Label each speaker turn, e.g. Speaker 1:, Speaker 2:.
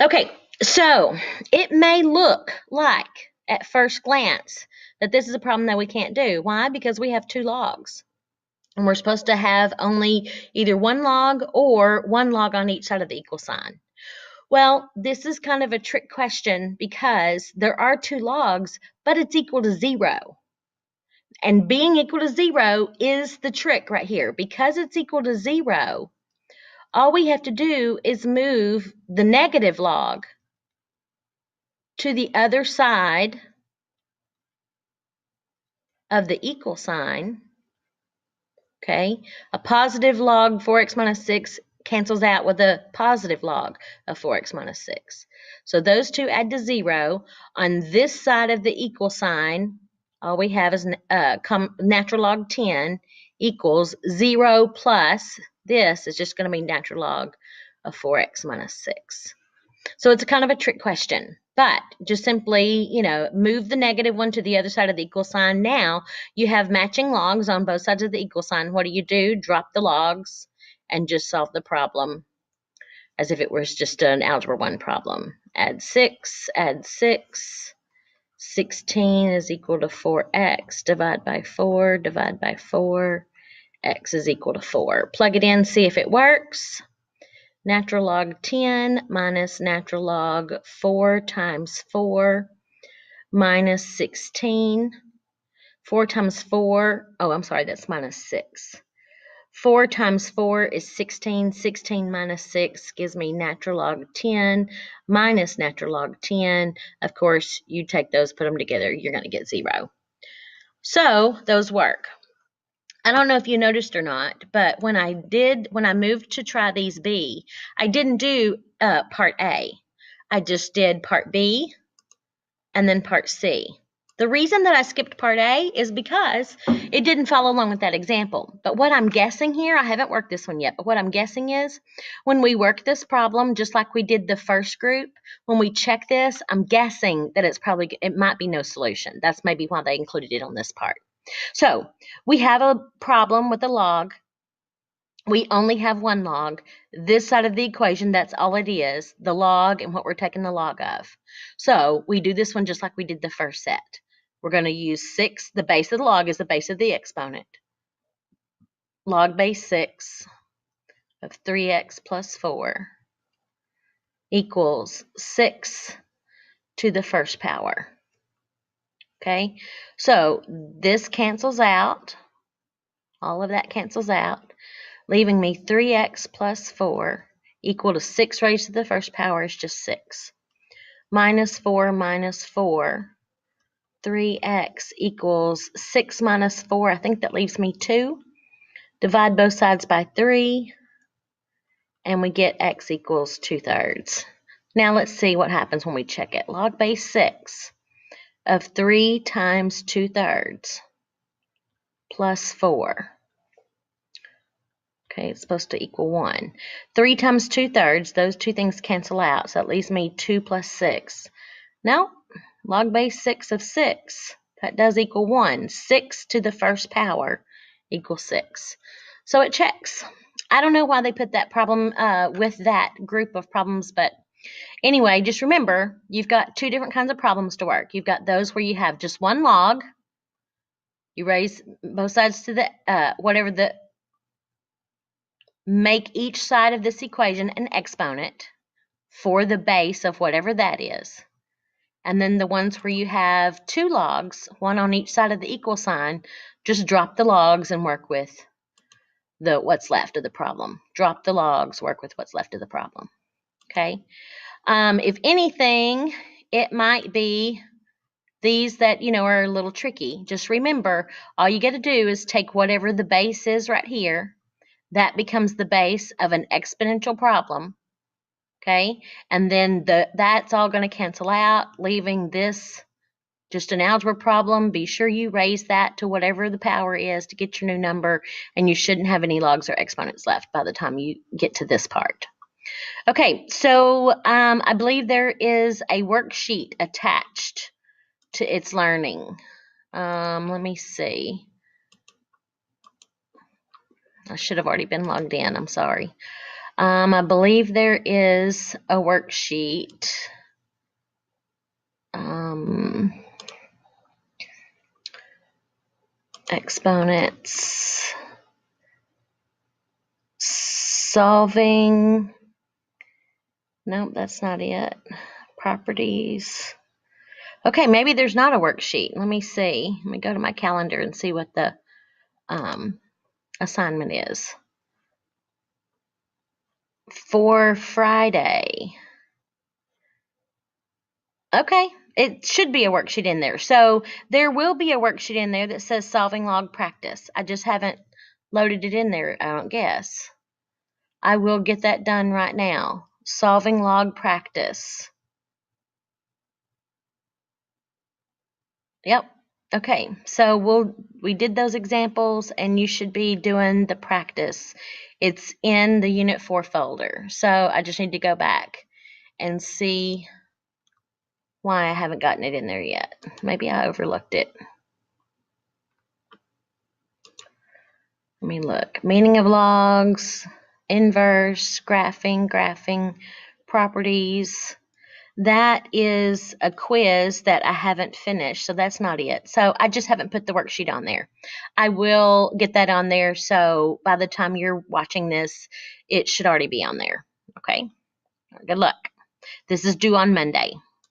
Speaker 1: Okay, so it may look like at first glance that this is a problem that we can't do. Why? Because we have two logs. And we're supposed to have only either one log or one log on each side of the equal sign. Well, this is kind of a trick question because there are two logs, but it's equal to 0. And being equal to 0 is the trick right here. Because it's equal to 0, all we have to do is move the negative log to the other side of the equal sign. Okay, a positive log 4x minus 6 cancels out with a positive log of 4x minus 6. So those two add to 0. On this side of the equal sign, all we have is natural log 10 equals 0 plus this is just going to be natural log of 4x minus 6. So it's kind of a trick question, but just simply, move the negative one to the other side of the equal sign. Now you have matching logs on both sides of the equal sign. What do? Drop the logs and just solve the problem as if it was just an algebra 1 problem. Add 6, add 6. 16 is equal to 4x. Divide by 4, divide by 4. X is equal to 4. Plug it in, see if it works. Natural log 10 minus natural log 4 times 4 minus 16. 4 times 4, that's minus 6. 4 times 4 is 16. 16 minus 6 gives me natural log 10 minus natural log 10. Of course, you take those, put them together, you're going to get 0. So those work. I don't know if you noticed or not, but when I moved to try these B, I didn't do part A. I just did part B and then part C. The reason that I skipped part A is because it didn't follow along with that example. But what I'm guessing here, I haven't worked this one yet, but what I'm guessing is when we work this problem, just like we did the first group, when we check this, I'm guessing that it might be no solution. That's maybe why they included it on this part. So we have a problem with a log. We only have one log. This side of the equation, that's all it is, the log and what we're taking the log of. So we do this one just like we did the first set. We're going to use 6. The base of the log is the base of the exponent. Log base 6 of 3x plus 4 equals 6 to the first power. Okay, so this cancels out. All of that cancels out, leaving me 3x plus 4 equal to 6 raised to the first power is just 6. Minus 4 minus 4, 3x equals 6 minus 4. I think that leaves me 2. Divide both sides by 3, and we get x equals 2/3. Now let's see what happens when we check it. Log base 6 of 3 times 2/3 plus 4. Okay, it's supposed to equal 1. 3 times 2/3, those two things cancel out, so it leaves me 2 plus 6. Now, log base 6 of 6, that does equal 1. 6 to the first power equals 6. So it checks. I don't know why they put that problem with that group of problems, but anyway, just remember, you've got two different kinds of problems to work. You've got those where you have just one log. You raise both sides to the make each side of this equation an exponent for the base of whatever that is. And then the ones where you have two logs, one on each side of the equal sign, just drop the logs and work with what's left of the problem. Drop the logs, work with what's left of the problem. Okay. If anything, it might be these that, are a little tricky. Just remember, all you got to do is take whatever the base is right here. That becomes the base of an exponential problem. Okay. And then that's all going to cancel out, leaving this just an algebra problem. Be sure you raise that to whatever the power is to get your new number, and you shouldn't have any logs or exponents left by the time you get to this part. Okay, so I believe there is a worksheet attached to It's Learning. Let me see. I should have already been logged in. I'm sorry. I believe there is a worksheet. Exponents. Solving. Nope, that's not it. Properties. Okay, maybe there's not a worksheet. Let me see. Let me go to my calendar and see what the assignment is. For Friday. Okay, it should be a worksheet in there. So there will be a worksheet in there that says solving log practice. I just haven't loaded it in there, I don't guess. I will get that done right now. Solving log practice. Yep. Okay, so we did those examples, and you should be doing the practice. It's in the Unit 4 folder. So I just need to go back and see why I haven't gotten it in there yet. Maybe I overlooked it. Let me look. Meaning of logs, inverse, graphing, properties. That is a quiz that I haven't finished, so that's not it. So I just haven't put the worksheet on there. I will get that on there, so by the time you're watching this, it should already be on there. Okay? Good luck. This is due on Monday.